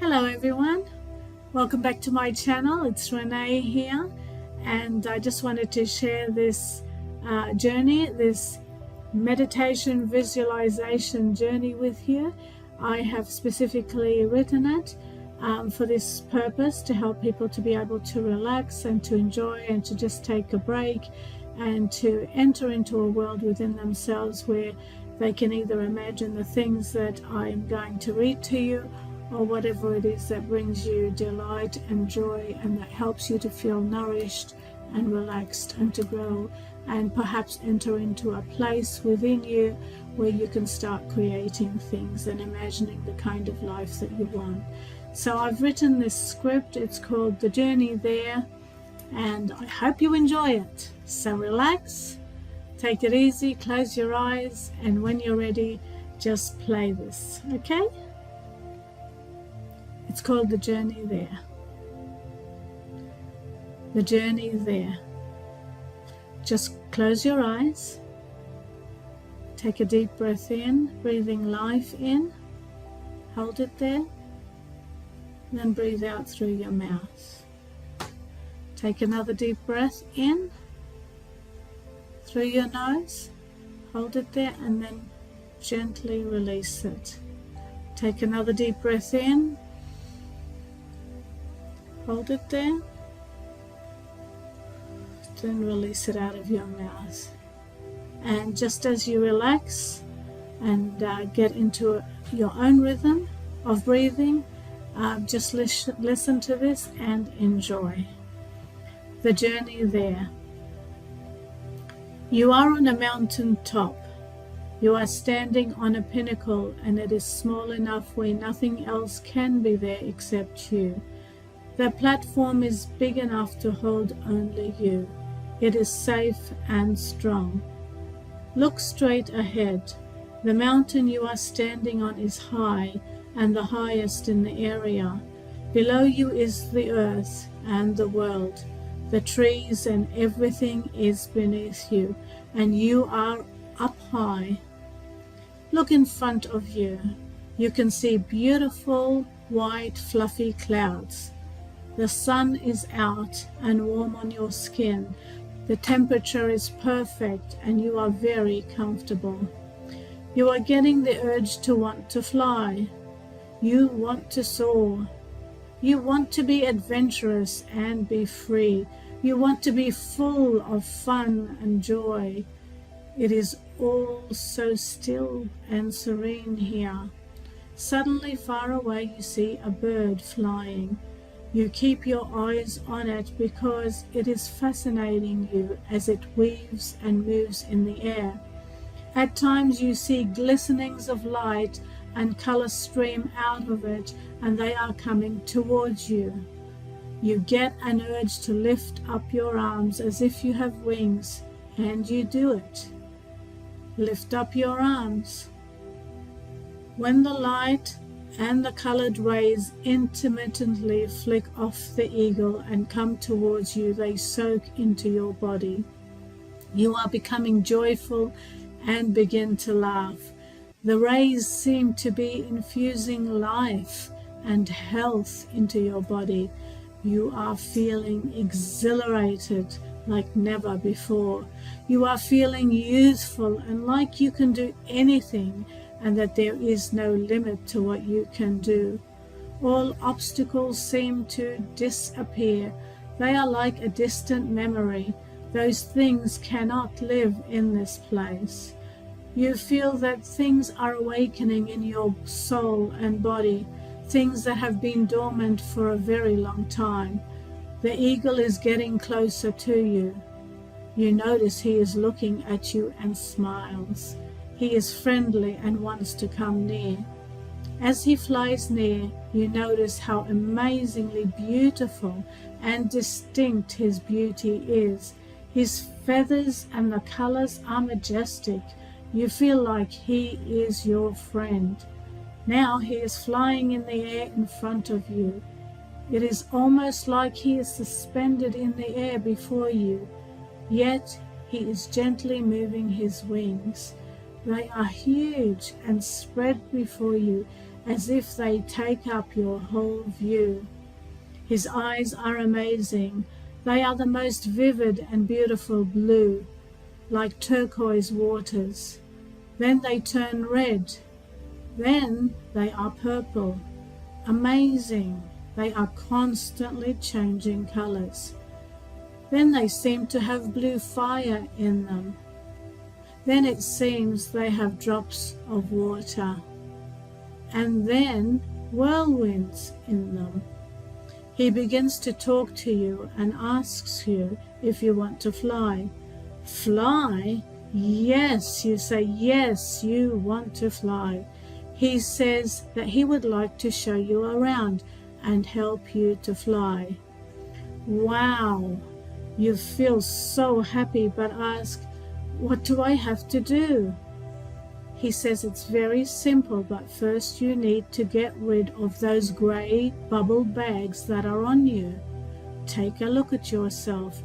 Hello everyone, welcome back to my channel. It's Renee here, and I just wanted to share this journey, this meditation visualization journey with you. I have specifically written it for this purpose, to help people to be able to relax and to enjoy and to just take a break and to enter into a world within themselves where they can either imagine the things that I'm going to read to you, or whatever it is that brings you delight and joy and that helps you to feel nourished and relaxed and to grow and perhaps enter into a place within you where you can start creating things and imagining the kind of life that you want. So I've written this script. It's called The Journey There, and I hope you enjoy it. So relax, take it easy, close your eyes, and when you're ready, just play this, okay? It's called The Journey There. The Journey There. Just close your eyes. Take a deep breath in, breathing life in. Hold it there. Then breathe out through your mouth. Take another deep breath in through your nose. Hold it there and then gently release it. Take another deep breath in. Hold it there, then release it out of your mouth. And just as you relax and get into your own rhythm of breathing, just listen to this and enjoy. The Journey There. You are on a mountain top. You are standing on a pinnacle, and it is small enough where nothing else can be there except you. The platform is big enough to hold only you. It is safe and strong. Look straight ahead. The mountain you are standing on is high and the highest in the area. Below you is the earth and the world. The trees and everything is beneath you, and you are up high. Look in front of you. You can see beautiful, white, fluffy clouds. The sun is out and warm on your skin. The temperature is perfect and you are very comfortable. You are getting the urge to want to fly. You want to soar. You want to be adventurous and be free. You want to be full of fun and joy. It is all so still and serene here. Suddenly far away you see a bird flying. You keep your eyes on it because it is fascinating you as it weaves and moves in the air. At times you see glistenings of light and color stream out of it, and they are coming towards you. You get an urge to lift up your arms as if you have wings, and you do it. Lift up your arms. When the light and the colored rays intermittently flick off the eagle and come towards you, they soak into your body. You are becoming joyful and begin to laugh. The rays seem to be infusing life and health into your body. You are feeling exhilarated like never before. You are feeling youthful and like you can do anything, and that there is no limit to what you can do. All obstacles seem to disappear. They are like a distant memory. Those things cannot live in this place. You feel that things are awakening in your soul and body, things that have been dormant for a very long time. The eagle is getting closer to you. You notice he is looking at you and smiles. He is friendly and wants to come near. As he flies near, you notice how amazingly beautiful and distinct his beauty is. His feathers and the colors are majestic. You feel like he is your friend. Now he is flying in the air in front of you. It is almost like he is suspended in the air before you, yet he is gently moving his wings. They are huge and spread before you, as if they take up your whole view. His eyes are amazing. They are the most vivid and beautiful blue, like turquoise waters. Then they turn red. Then they are purple. Amazing. They are constantly changing colors. Then they seem to have blue fire in them. Then it seems they have drops of water. And then whirlwinds in them. He begins to talk to you and asks you if you want to fly. Fly? Yes, you say, yes, you want to fly. He says that he would like to show you around and help you to fly. Wow, you feel so happy, but ask, what do I have to do? He says it's very simple, but first you need to get rid of those grey bubble bags that are on you. Take a look at yourself.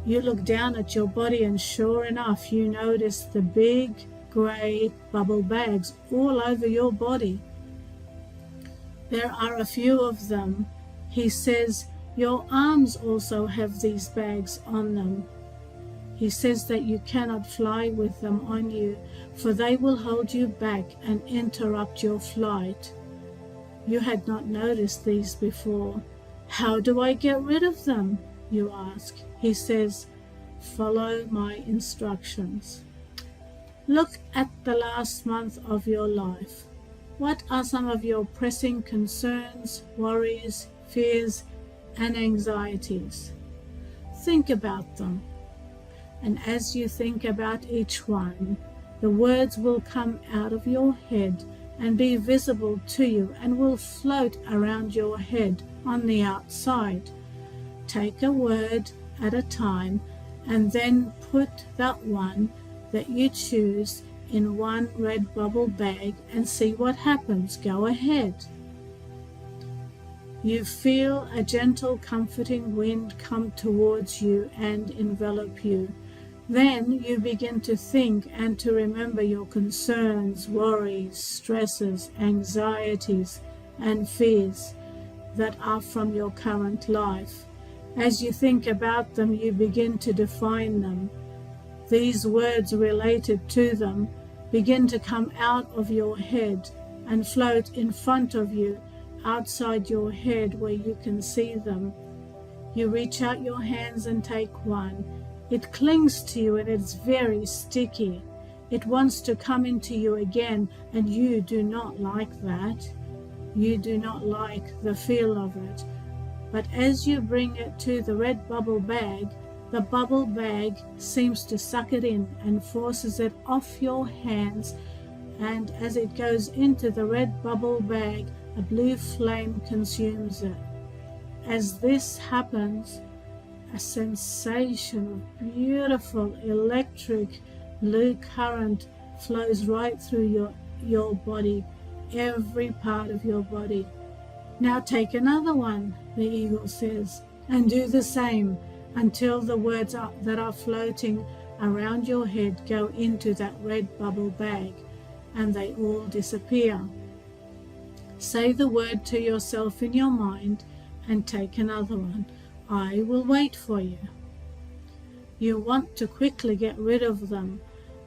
You look down at your body and sure enough you notice the big grey bubble bags all over your body. There are a few of them. He says your arms also have these bags on them. He says that you cannot fly with them on you, for they will hold you back and interrupt your flight. You had not noticed these before. How do I get rid of them? You ask. He says, follow my instructions. Look at the last month of your life. What are some of your pressing concerns, worries, fears, and anxieties? Think about them. And as you think about each one, the words will come out of your head and be visible to you and will float around your head on the outside. Take a word at a time and then put that one that you choose in one red bubble bag and see what happens. Go ahead. You feel a gentle, comforting wind come towards you and envelop you. Then you begin to think and to remember your concerns, worries, stresses, anxieties, and fears that are from your current life. As you think about them, you begin to define them. These words related to them begin to come out of your head and float in front of you, outside your head where you can see them. You reach out your hands and take one. It clings to you and it's very sticky. It wants to come into you again, and you do not like that. You do not like the feel of it. But as you bring it to the red bubble bag, the bubble bag seems to suck it in and forces it off your hands, and as it goes into the red bubble bag, a blue flame consumes it. As this happens, a sensation of beautiful electric blue current flows right through your body, every part of your body. Now take another one, the eagle says, and do the same until the words that are floating around your head go into that red bubble bag and they all disappear. Say the word to yourself in your mind and take another one. I will wait for you. You want to quickly get rid of them,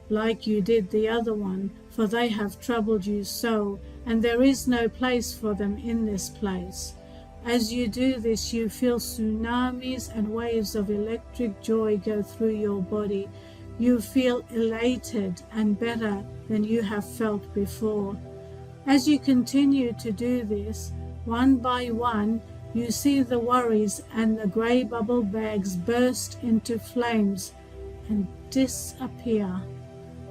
like you did the other one, for they have troubled you so, and there is no place for them in this place. As you do this, you feel tsunamis and waves of electric joy go through your body. You feel elated and better than you have felt before. As you continue to do this, one by one, you see the worries and the grey bubble bags burst into flames and disappear.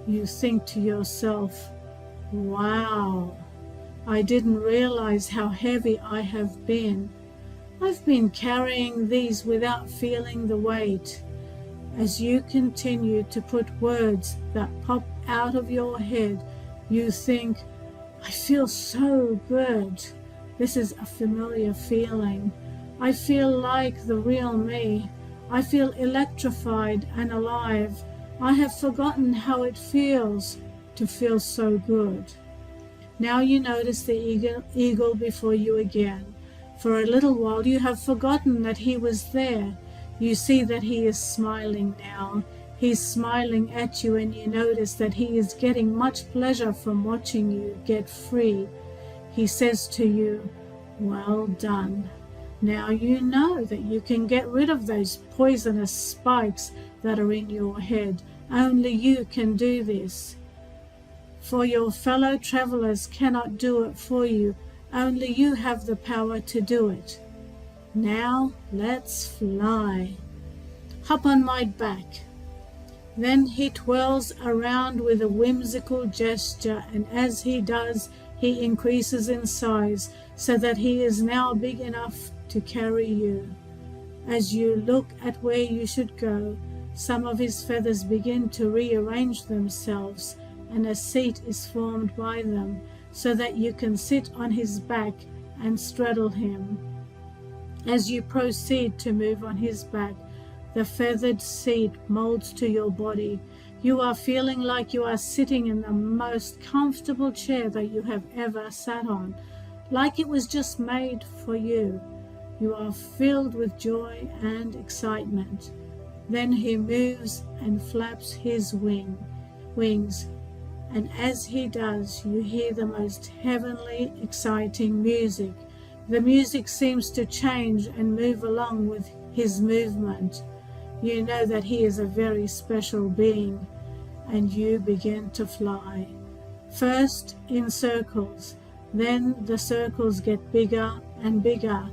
You think to yourself, wow, I didn't realize how heavy I have been. I've been carrying these without feeling the weight. As you continue to put words that pop out of your head, you think, I feel so good. This is a familiar feeling. I feel like the real me. I feel electrified and alive. I have forgotten how it feels to feel so good. Now you notice the eagle before you again. For a little while you have forgotten that he was there. You see that he is smiling now. He's smiling at you, and you notice that he is getting much pleasure from watching you get free. He says to you, "Well done. Now you know that you can get rid of those poisonous spikes that are in your head. Only you can do this. For your fellow travelers cannot do it for you. Only you have the power to do it. Now let's fly. Hop on my back." Then he twirls around with a whimsical gesture, and as he does, he increases in size so that he is now big enough to carry you. As you look at where you should go, some of his feathers begin to rearrange themselves, and a seat is formed by them so that you can sit on his back and straddle him. As you proceed to move on his back, the feathered seat molds to your body. You are feeling like you are sitting in the most comfortable chair that you have ever sat on, like it was just made for you. You are filled with joy and excitement. Then he moves and flaps his wings, and as he does, you hear the most heavenly, exciting music. The music seems to change and move along with his movement. You know that he is a very special being, and you begin to fly. First in circles, then the circles get bigger and bigger.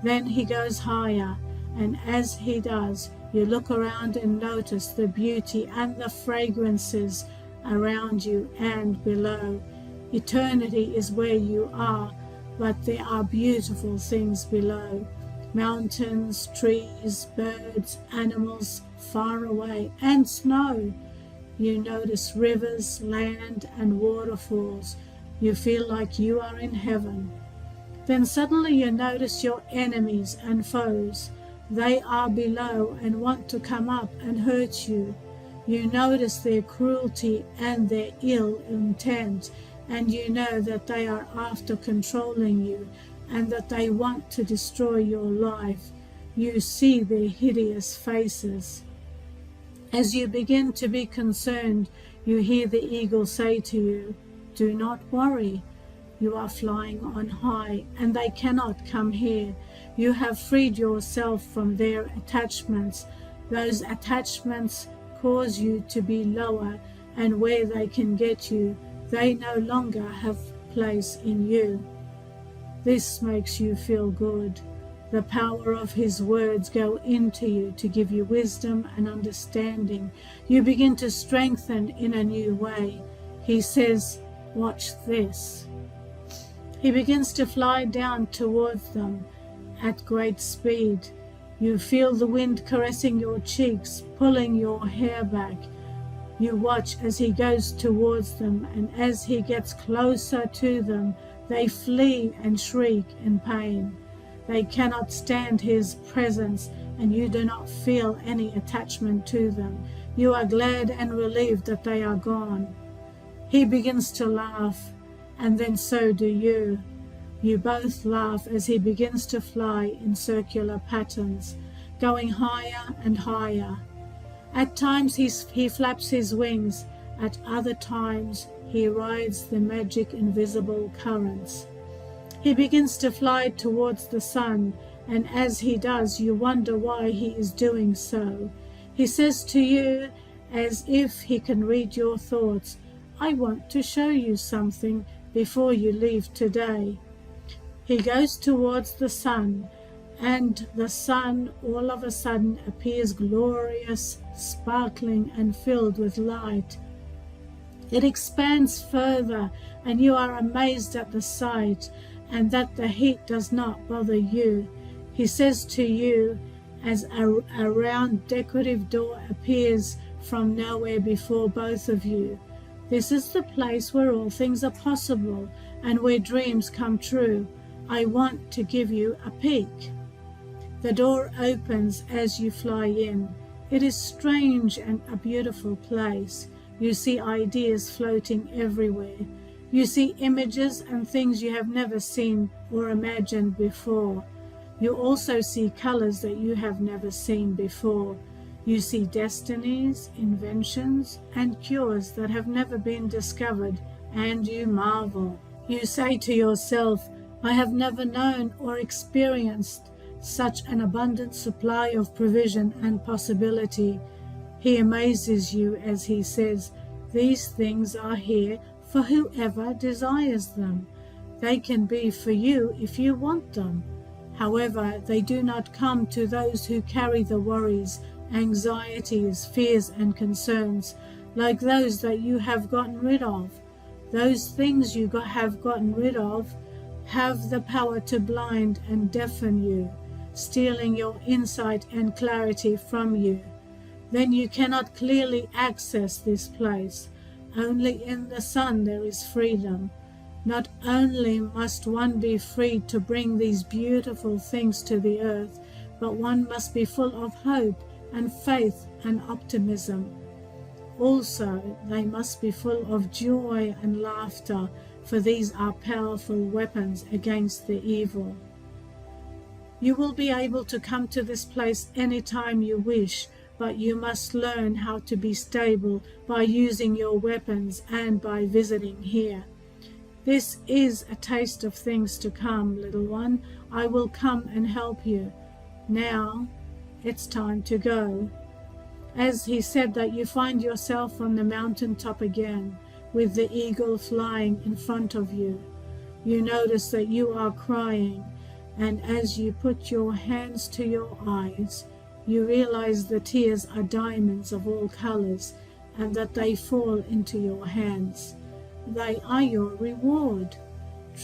Then he goes higher, and as he does, you look around and notice the beauty and the fragrances around you and below. Eternity is where you are, but there are beautiful things below. Mountains, trees, birds, animals far away, and snow. You notice rivers, land, and waterfalls. You feel like you are in heaven. Then suddenly you notice your enemies and foes. They are below and want to come up and hurt you. You notice their cruelty and their ill intent, and you know that they are after controlling you and that they want to destroy your life. You see their hideous faces. As you begin to be concerned, you hear the eagle say to you, "Do not worry. You are flying on high, and they cannot come here. You have freed yourself from their attachments. Those attachments cause you to be lower, and where they can get you, they no longer have place in you." This makes you feel good. The power of his words go into you to give you wisdom and understanding. You begin to strengthen in a new way. He says, "Watch this." He begins to fly down towards them at great speed. You feel the wind caressing your cheeks, pulling your hair back. You watch as he goes towards them, and as he gets closer to them, they flee and shriek in pain. They cannot stand his presence, and you do not feel any attachment to them. You are glad and relieved that they are gone. He begins to laugh, and then so do you. You both laugh as he begins to fly in circular patterns, going higher and higher. At times he flaps his wings, at other times he rides the magic invisible currents. He begins to fly towards the sun, and as he does, you wonder why he is doing so. He says to you, as if he can read your thoughts, "I want to show you something before you leave today." He goes towards the sun, and the sun all of a sudden appears glorious, sparkling, and filled with light. It expands further, and you are amazed at the sight, and that the heat does not bother you. He says to you, as a round decorative door appears from nowhere before both of you, "This is the place where all things are possible, and where dreams come true. I want to give you a peek." The door opens as you fly in. It is strange and a beautiful place. You see ideas floating everywhere. You see images and things you have never seen or imagined before. You also see colors that you have never seen before. You see destinies, inventions, and cures that have never been discovered, and you marvel. You say to yourself, I have never known or experienced such an abundant supply of provision and possibility. He amazes you as he says, these things are here for whoever desires them. They can be for you if you want them. However, they do not come to those who carry the worries, anxieties, fears, and concerns, like those that you have gotten rid of. Those things you have gotten rid of have the power to blind and deafen you, stealing your insight and clarity from you. Then you cannot clearly access this place. Only in the Son there is freedom. Not only must one be free to bring these beautiful things to the earth, but one must be full of hope and faith and optimism. Also, they must be full of joy and laughter, for these are powerful weapons against the evil. You will be able to come to this place anytime you wish, but you must learn how to be stable by using your weapons and by visiting here. This is a taste of things to come, little one. I will come and help you. Now, it's time to go. As he said that, you find yourself on the mountaintop again, with the eagle flying in front of you. You notice that you are crying, and as you put your hands to your eyes, you realize the tears are diamonds of all colors, and that they fall into your hands. They are your reward.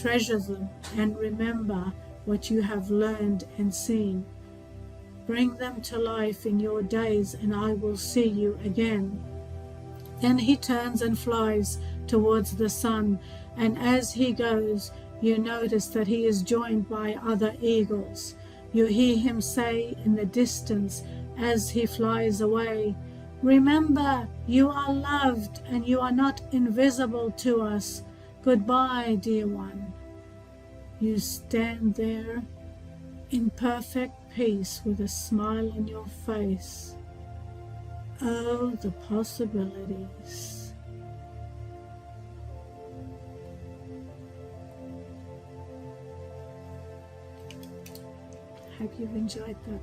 Treasure them and remember what you have learned and seen. Bring them to life in your days, and I will see you again. Then he turns and flies towards the sun, and as he goes, you notice that he is joined by other eagles. You hear him say in the distance as he flies away, remember, you are loved and you are not invisible to us. Goodbye, dear one. You stand there in perfect peace with a smile on your face. Oh, the possibilities. Hope you've enjoyed that.